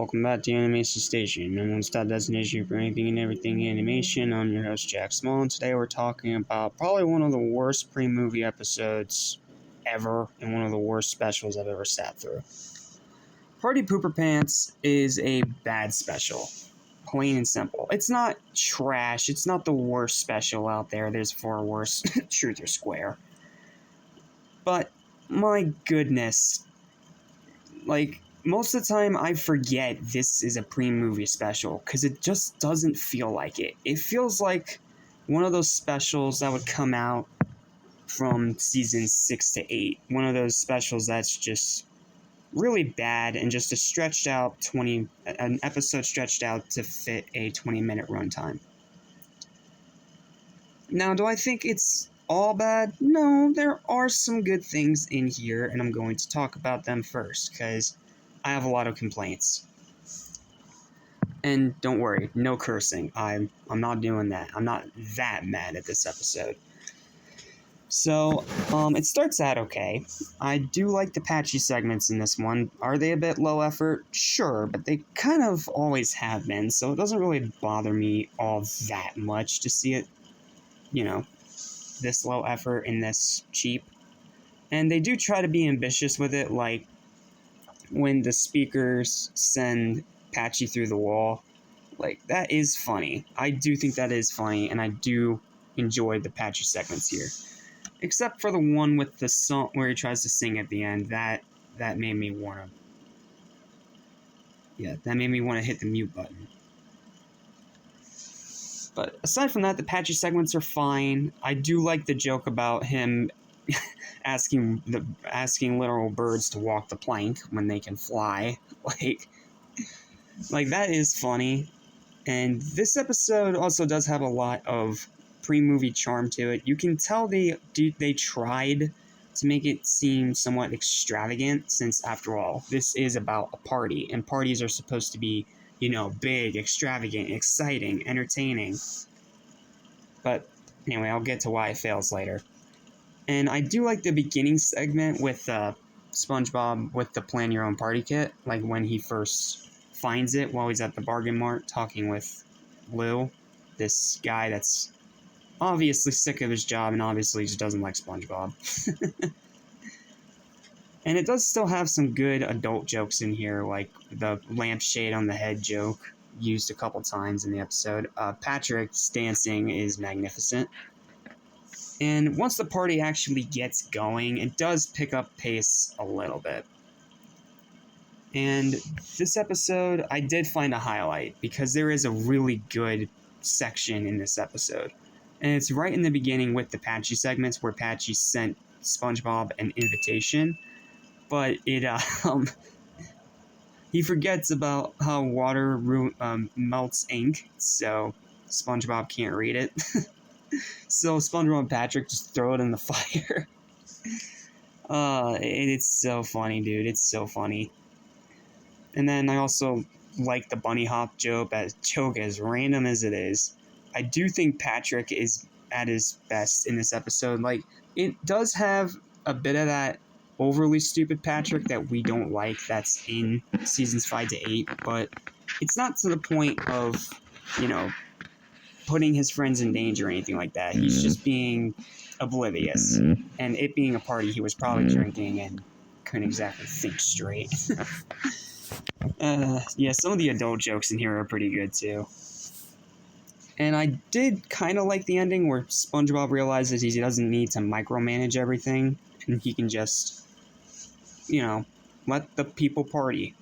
welcome back to Animation Station, number one stop destination for anything and everything animation. I'm your host, Jack Small, and today we're talking about probably one of the worst pre-movie episodes ever, and one of the worst specials I've ever sat through. Party Pooper Pants is a bad special, plain and simple. It's not trash, it's not the worst special out there, there's far worse, truth or square. But, my goodness, most of the time I forget this is a pre-movie special, because it just doesn't feel like it. It feels like one of those specials that would come out from season 6 to 8. One of those specials that's just really bad and just an episode stretched out to fit a 20-minute runtime. Now, do I think it's all bad? No, there are some good things in here, and I'm going to talk about them first, because I have a lot of complaints. And don't worry, no cursing. I'm not doing that. I'm not that mad at this episode. So, it starts out okay. I do like the patchy segments in this one. Are they a bit low effort? Sure, but they kind of always have been, so it doesn't really bother me all that much to see it, this low effort and this cheap. And they do try to be ambitious with it, like when the speakers send Patchy through the wall. That is funny. I do think that is funny, and I do enjoy the Patchy segments here. Except for the one with the song where he tries to sing at the end. That made me want to hit the mute button. But aside from that, the Patchy segments are fine. I do like the joke about him asking literal birds to walk the plank when they can fly. That is funny. And this episode also does have a lot of pre-movie charm to it. You can tell they tried to make it seem somewhat extravagant, since after all, this is about a party, and parties are supposed to be, big, extravagant, exciting, entertaining. But anyway, I'll get to why it fails later. And I do like the beginning segment with SpongeBob with the plan your own party kit, like when he first finds it while he's at the bargain mart talking with Lou, this guy that's obviously sick of his job and obviously just doesn't like SpongeBob. And it does still have some good adult jokes in here, like the lampshade on the head joke used a couple times in the episode. Patrick's dancing is magnificent. And once the party actually gets going, it does pick up pace a little bit. And this episode, I did find a highlight, because there is a really good section in this episode. And it's right in the beginning with the Patchy segments, where Patchy sent SpongeBob an invitation. But he forgets about how water melts ink, so SpongeBob can't read it. So SpongeBob and Patrick just throw it in the fire. It's so funny, dude. It's so funny. And then I also like the bunny hop joke, as random as it is. I do think Patrick is at his best in this episode. It does have a bit of that overly stupid Patrick that we don't like, that's in seasons 5 to 8, but it's not to the point of, putting his friends in danger or anything like that. He's just being oblivious. And it being a party, he was probably drinking and couldn't exactly think straight. Some of the adult jokes in here are pretty good too. And I did kind of like the ending where SpongeBob realizes he doesn't need to micromanage everything, and he can just, let the people party.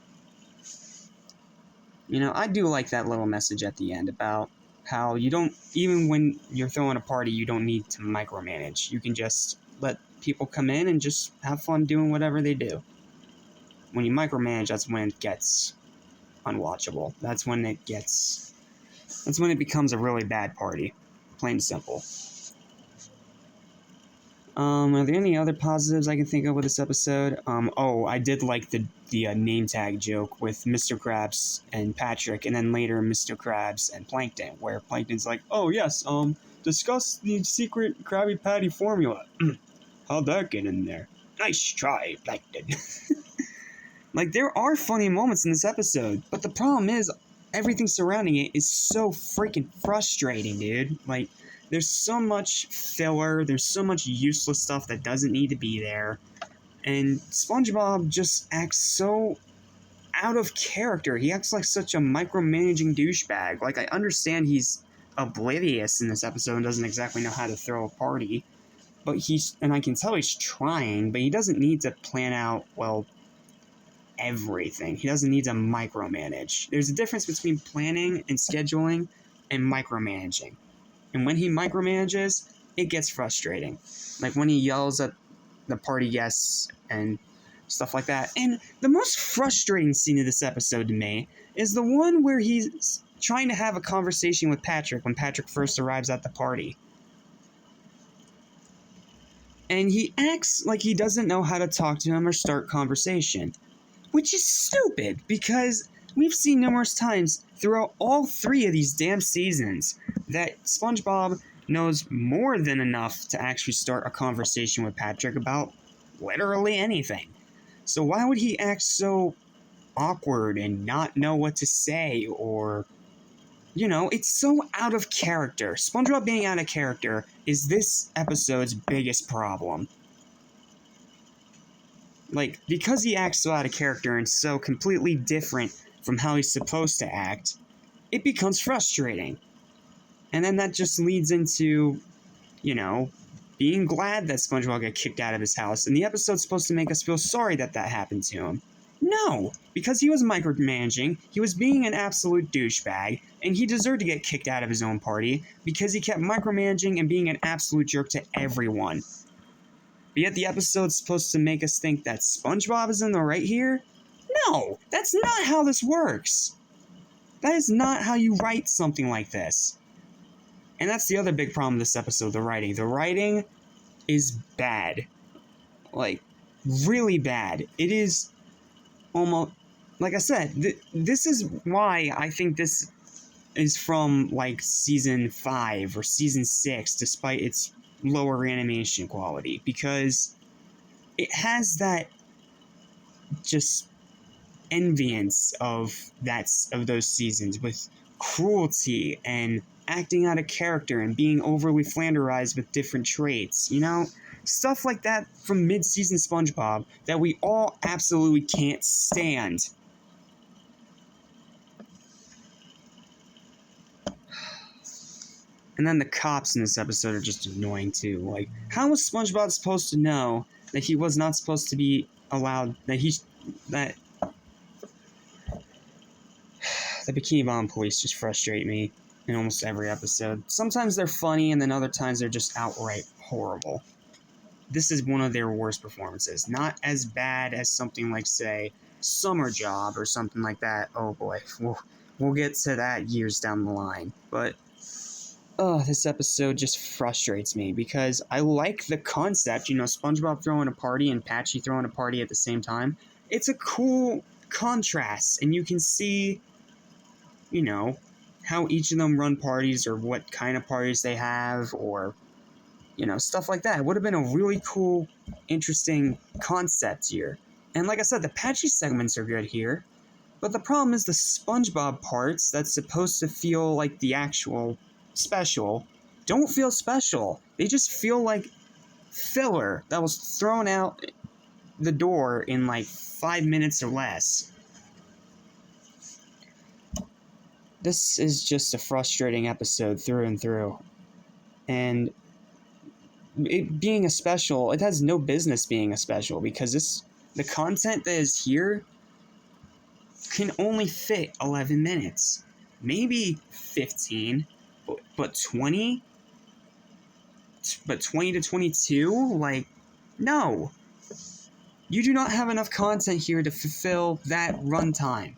I do like that little message at the end about how even when you're throwing a party, you don't need to micromanage. You can just let people come in and just have fun doing whatever they do. When you micromanage, that's when it gets unwatchable. That's when it becomes a really bad party. Plain and simple. Are there any other positives I can think of with this episode? I did like the name tag joke with Mr. Krabs and Patrick, and then later Mr. Krabs and Plankton, where Plankton's like, oh yes, discuss the secret Krabby Patty formula. How'd that get in there? Nice try, Plankton. Like, there are funny moments in this episode, but the problem is everything surrounding it is so freaking frustrating, dude. Like, there's so much filler, there's so much useless stuff that doesn't need to be there, and SpongeBob just acts so out of character. He acts like such a micromanaging douchebag. Like, I understand he's oblivious in this episode and doesn't exactly know how to throw a party, but and I can tell he's trying, but he doesn't need to plan out, well, everything. He doesn't need to micromanage. There's a difference between planning and scheduling and micromanaging. And when he micromanages, it gets frustrating. Like when he yells at the party guests and stuff like that. And the most frustrating scene of this episode to me is the one where he's trying to have a conversation with Patrick when Patrick first arrives at the party. And he acts like he doesn't know how to talk to him or start conversation. Which is stupid, because we've seen numerous times throughout all 3 of these damn seasons that SpongeBob knows more than enough to actually start a conversation with Patrick about literally anything. So why would he act so awkward and not know what to say, or... You know, it's so out of character. SpongeBob being out of character is this episode's biggest problem. Like, because he acts so out of character and so completely different from how he's supposed to act, it becomes frustrating. And then that just leads into, you know, being glad that SpongeBob got kicked out of his house, and the episode's supposed to make us feel sorry that that happened to him. No! Because he was micromanaging, he was being an absolute douchebag, and he deserved to get kicked out of his own party because he kept micromanaging and being an absolute jerk to everyone. But yet the episode's supposed to make us think that SpongeBob is in the right here? No! That's not how this works! That is not how you write something like this. And that's the other big problem with this episode, the writing. The writing is bad. Like, really bad. It is almost... Like I said, this is why I think this is from, like, Season 5 or Season 6, despite its lower animation quality, because it has that just enviance of those seasons, with cruelty and acting out of character and being overly flanderized with different traits, you know? Stuff like that from mid-season SpongeBob that we all absolutely can't stand. And then the cops in this episode are just annoying too. Like, how was SpongeBob supposed to know that he was not supposed to be allowed, that the Bikini Bottom police just frustrate me in almost every episode. Sometimes they're funny, and then other times they're just outright horrible. This is one of their worst performances. Not as bad as something like, say, Summer Job or something like that. Oh boy, we'll get to that years down the line. But this episode just frustrates me because I like the concept, you know, SpongeBob throwing a party and Patchy throwing a party at the same time. It's a cool contrast, and you can see, you know, how each of them run parties or what kind of parties they have, or, you know, stuff like that. It would have been a really cool, interesting concept here. And like I said, the Patchy segments are good here, but the problem is the SpongeBob parts that's supposed to feel like the actual special don't feel special. They just feel like filler that was thrown out the door in like 5 minutes or less. This is just a frustrating episode through and through. And it being a special, it has no business being a special, because the content that is here can only fit 11 minutes. Maybe 15, but 20? But 20 to 22? Like, no. You do not have enough content here to fulfill that runtime.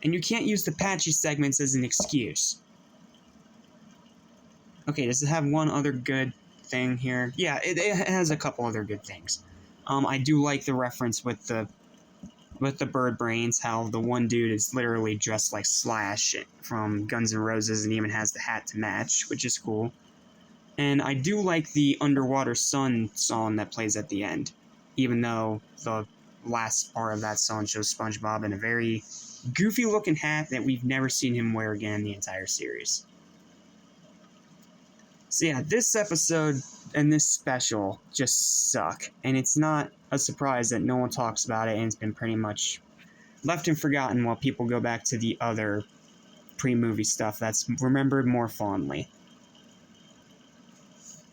And you can't use the Patchy segments as an excuse. Okay, does it have one other good thing here? Yeah, it has a couple other good things. I do like the reference with the bird brains, how the one dude is literally dressed like Slash from Guns N' Roses and even has the hat to match, which is cool. And I do like the Underwater Sun song that plays at the end, even though the last part of that song shows SpongeBob in a very goofy looking hat that we've never seen him wear again in the entire series. So yeah, this episode and this special just suck, and it's not a surprise that no one talks about it, and it's been pretty much left and forgotten while people go back to the other pre-movie stuff that's remembered more fondly.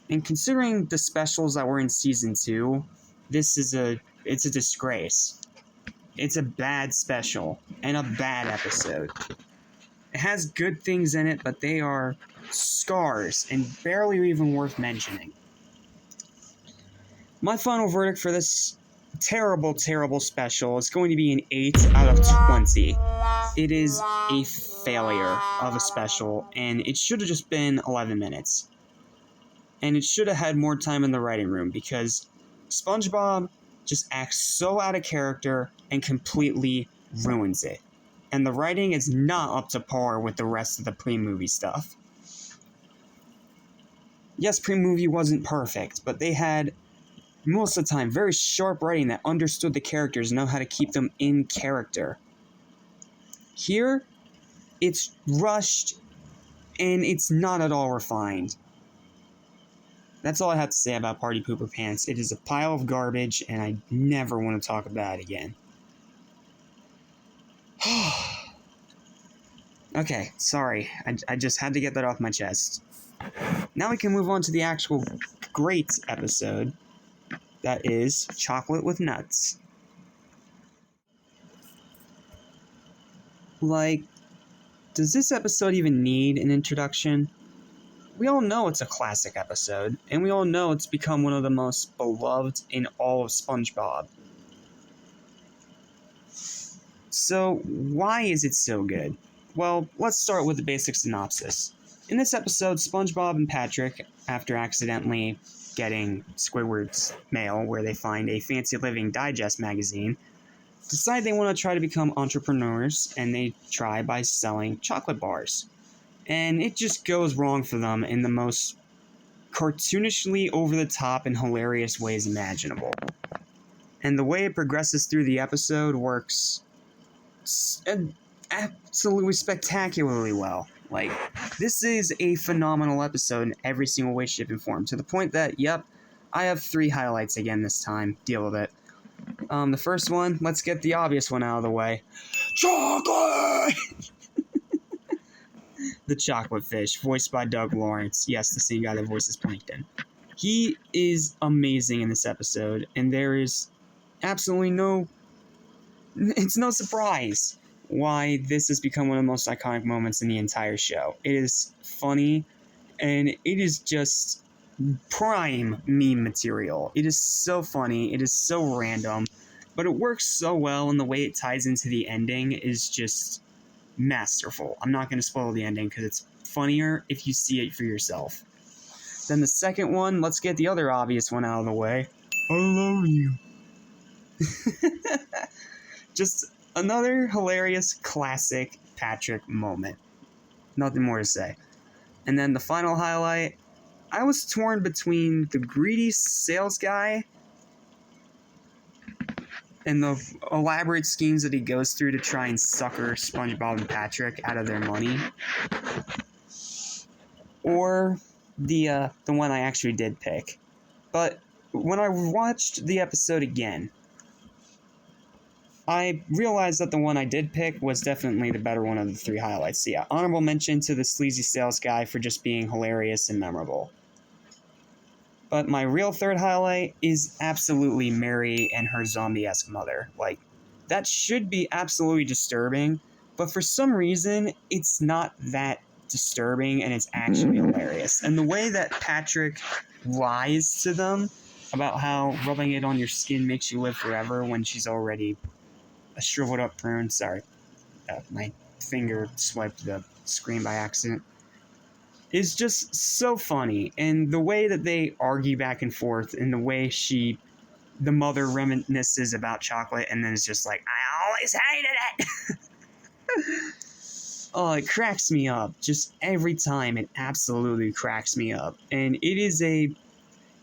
And considering the specials that were in season 2, it's a disgrace. It's a bad special and a bad episode. It has good things in it, but they are scars and barely even worth mentioning. My final verdict for this terrible, terrible special is going to be an 8 out of 20. It is a failure of a special, and it should have just been 11 minutes. And it should have had more time in the writing room, because SpongeBob just acts so out of character and completely ruins it. And the writing is not up to par with the rest of the pre-movie stuff. Yes, pre-movie wasn't perfect, but they had, most of the time, very sharp writing that understood the characters and know how to keep them in character. Here, it's rushed, and it's not at all refined. That's all I have to say about Party Pooper Pants. It is a pile of garbage, and I never want to talk about it again. Okay, sorry. I just had to get that off my chest. Now we can move on to the actual great episode. That is Chocolate with Nuts. Like, does this episode even need an introduction? We all know it's a classic episode, and we all know it's become one of the most beloved in all of SpongeBob. So, why is it so good? Well, let's start with the basic synopsis. In this episode, SpongeBob and Patrick, after accidentally getting Squidward's mail, where they find a Fancy Living Digest magazine, decide they want to try to become entrepreneurs, and they try by selling chocolate bars. And it just goes wrong for them in the most cartoonishly over-the-top and hilarious ways imaginable. And the way it progresses through the episode works absolutely spectacularly well. Like, this is a phenomenal episode in every single way, shape, and form. To the point that, yep, I have 3 highlights again this time. Deal with it. The first one, let's get the obvious one out of the way. Chocolate! The chocolate fish, voiced by Doug Lawrence. Yes, the same guy that voices Plankton. He is amazing in this episode, and there is absolutely it's no surprise why this has become one of the most iconic moments in the entire show. It is funny, and it is just prime meme material. It is so funny, it is so random, but it works so well, and the way it ties into the ending is just masterful. I'm not going to spoil the ending because it's funnier if you see it for yourself. Then the second one, let's get the other obvious one out of the way. I love you. Just another hilarious, classic Patrick moment. Nothing more to say. And then the final highlight, I was torn between the greedy sales guy and the elaborate schemes that he goes through to try and sucker SpongeBob and Patrick out of their money, or the one I actually did pick. But when I watched the episode again, I realized that the one I did pick was definitely the better one of the 3 highlights. So yeah, honorable mention to the sleazy sales guy for just being hilarious and memorable. But my real third highlight is absolutely Mary and her zombie-esque mother. Like, that should be absolutely disturbing, but for some reason, it's not that disturbing, and it's actually hilarious. And the way that Patrick lies to them about how rubbing it on your skin makes you live forever when she's already a shriveled-up prune. Sorry, my finger swiped the screen by accident. Is just so funny, and the way that they argue back and forth, and the way the mother reminisces about chocolate, and then it's just like, I always hated it! Oh, it cracks me up. Just every time, it absolutely cracks me up. And it is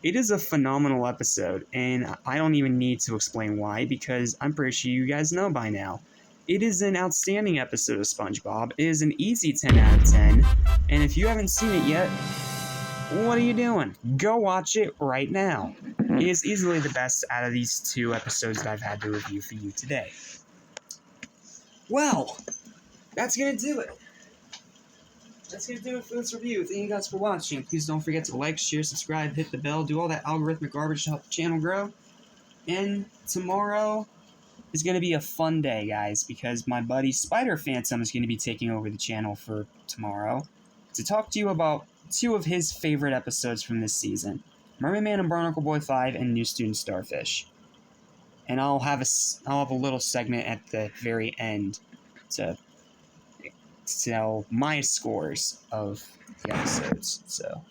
It is a phenomenal episode, and I don't even need to explain why, because I'm pretty sure you guys know by now. It is an outstanding episode of SpongeBob. It is an easy 10 out of 10, and if you haven't seen it yet, what are you doing? Go watch it right now. It is easily the best out of these 2 episodes that I've had to review for you today. Well, that's going to do it. That's going to do it for this review. Thank you guys for watching. Please don't forget to like, share, subscribe, hit the bell, do all that algorithmic garbage to help the channel grow. And tomorrow is going to be a fun day, guys, because my buddy Spider Phantom is going to be taking over the channel for tomorrow to talk to you about 2 of his favorite episodes from this season, Mermaid Man and Barnacle Boy 5 and New Student Starfish. And I'll have a little segment at the very end to tell my scores of the episodes. So,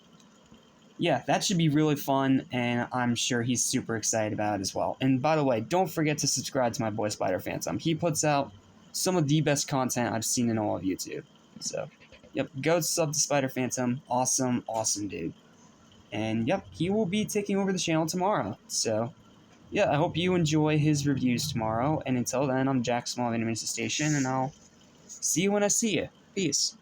yeah, that should be really fun, and I'm sure he's super excited about it as well. And by the way, don't forget to subscribe to my boy Spider Phantom. He puts out some of the best content I've seen in all of YouTube. So, yep, go sub to Spider Phantom. Awesome, awesome dude. And, yep, he will be taking over the channel tomorrow. So, yeah, I hope you enjoy his reviews tomorrow. And until then, I'm Jack Small of Animation Station, and I'll see you when I see you. Peace.